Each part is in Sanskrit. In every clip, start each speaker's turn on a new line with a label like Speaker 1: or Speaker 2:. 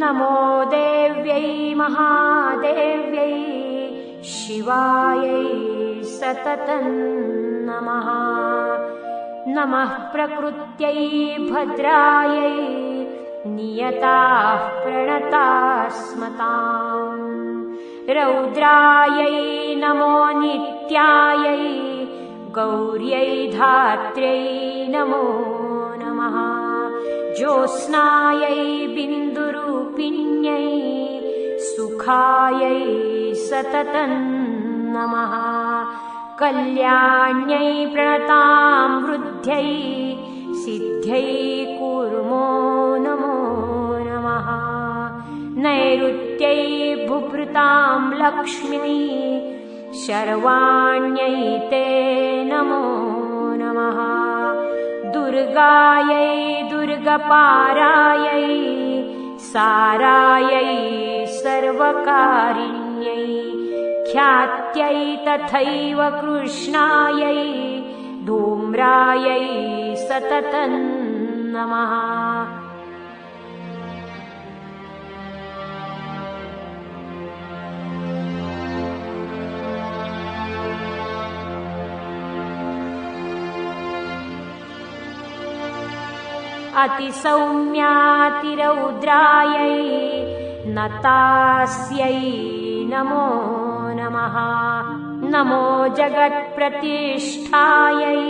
Speaker 1: नमो देव्यै महादेव्यै शिवायै सततं नमः। नमः प्रकृत्यै भद्रायै नियताः प्रणतास्मताम्। रौद्रायै नमो नित्यायै गौर्यै धात्र्यै नमो नमः। ज्योत्स्नायै बिन्दुरूपिण्यै सुखायै सततं नमः। कल्याण्यै प्रणतां वृद्ध्यै सिद्ध्यै कुर्मो नमो नमः। नैऋत्यै बुभृतां लक्ष्म्यै शर्वाण्यै ते नमो नमः। दुर्गायै दुर्गपारायै सारायै सर्वकारिण्यै ख्यात्यै तथैव कृष्णायै धूम्रायै सततं नमः। अतिसौम्यातिरौद्रायै नतास्यै नमो नमः। नमो जगत्प्रतिष्ठायै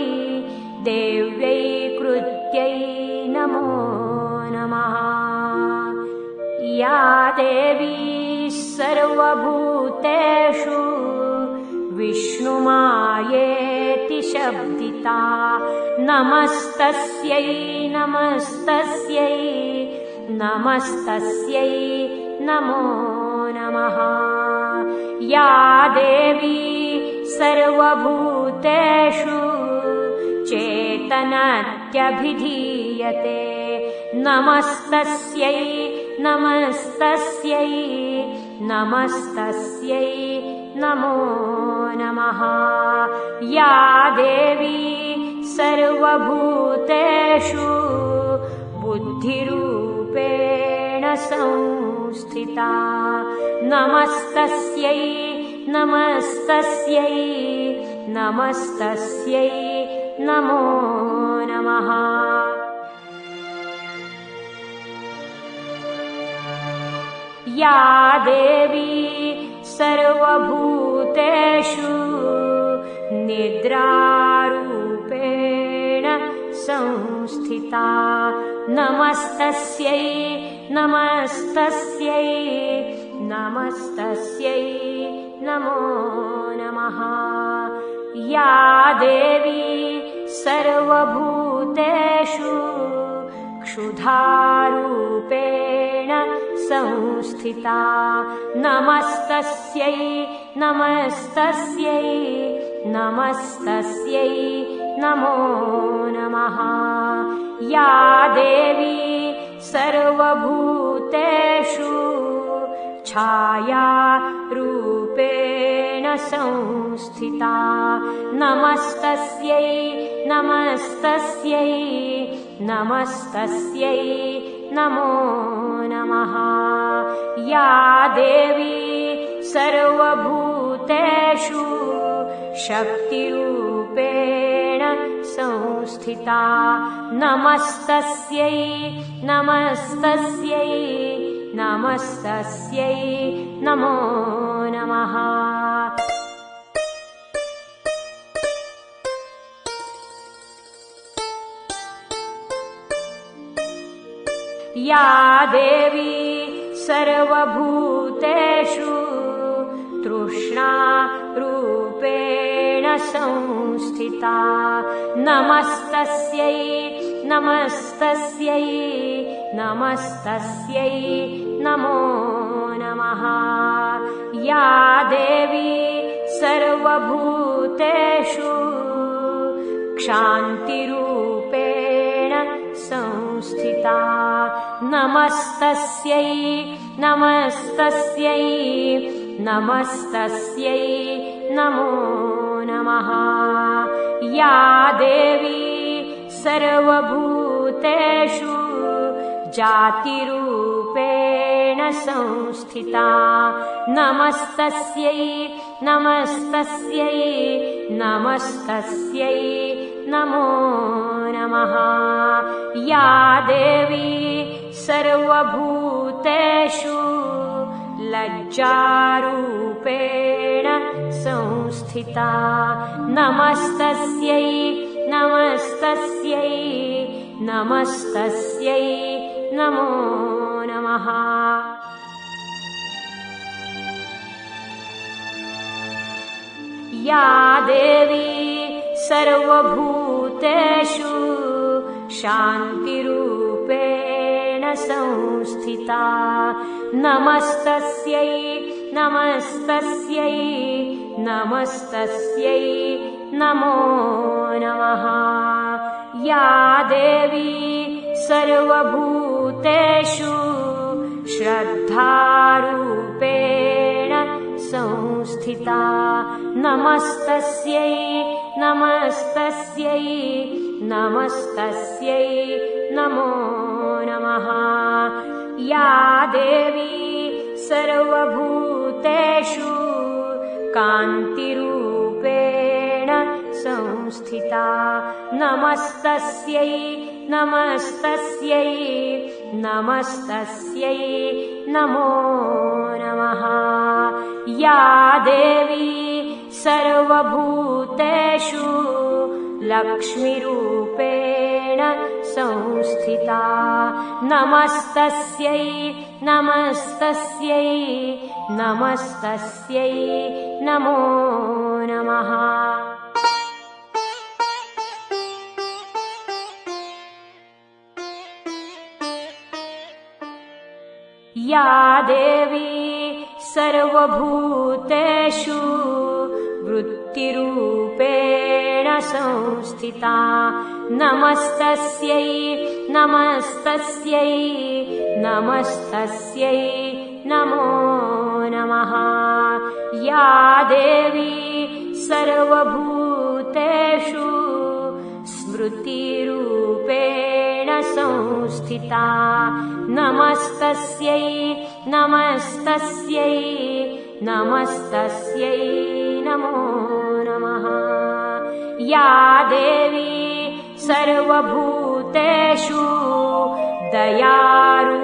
Speaker 1: देव्यै कृत्यै नमो नमः। या देवी सर्वभूतेषु विष्णुमायेति शब्दिता नमस्तस्यै नमस्तस्यै नमस्तस्यै नमो नमः। या देवी सर्वभूतेषु चेतनत्यभिधीयते नमस्तस्यै नमस्तस्यै नमस्तस्यै नमो नमः। या देवी सर्वभूतेषु बुद्धिरूपेण संस्थिता नमस्तस्यै नमस्तस्यै नमस्तस्यै नमो नमः। या देवी सर्वभूतेषु निद्रारूपेण संस्थिता नमस्तस्यै नमस्तस्यै नमस्तस्यै नमो नमः। या देवी सर्वभूतेषु क्षुधारूपेण संस्थिता नमस्तस्यै नमस्तस्यै नमस्तस्यै नमो नमः। या देवी सर्वभूतेषु छायारूपेण संस्थिता नमस्तस्यै नमस्तस्यै नमस्तस्यै नमो नमः। या देवी सर्वभूतेषु शक्तिरूपेण संस्थिता नमस्तस्यै नमस्तस्यै नमस्तस्यै नमो नमः। या देवी सर्वभूतेषु तृष्णारूपेण संस्थिता नमस्तस्यै नमस्तस्यै नमस्तस्यै नमो नमः। या देवी सर्वभूतेषु क्षान्तिरूपेण संस्थिता नमस्तस्यै नमस्तस्यै नमस्तस्यै नमो नमः। या देवी सर्वभूतेषु जातिरूपेण संस्थिता नमस्तस्यै नमस्तस्यै नमस्तस्यै नमो नमः या देवी सर्वभूतेषु लज्जारूपेण संस्थिता नमस्तस्यै नमस्तस्यै नमस्तस्यै नमो नमः या देवी सर्वभूतेषु शान्तिरूपेण संस्थिता नमस्तस्यै नमस्तस्यै नमस्तस्यै नमो नमः या देवी सर्वभूतेषु श्रद्धारूपेण संस्थिता नमस्तस्यै नमस्तस्यै नमस्तस्यै नमो नमः या देवी सर्वभूतेषु कान्तिरूपेण संस्थिता नमस्तस्यै नमस्तस्यै नमस्तस्यै नमो नमः या देवी सर्वभूतेषु लक्ष्मीरूपेण संस्थिता नमस्तस्यै नमस्तस्यै नमस्तस्यै नमो नमः या देवी सर्वभूतेषु वृत्तिरूपेण संस्थिता नमस्तस्यै नमस्तस्यै नमस्तस्यै नमो नमः या देवी सर्वभूतेषु स्मृतिरूपेण संस्थिता नमस्तस्यै नमस्तस्यै नमस्तस्यै नमो नमः या देवी सर्वभूतेषु दयारूपेण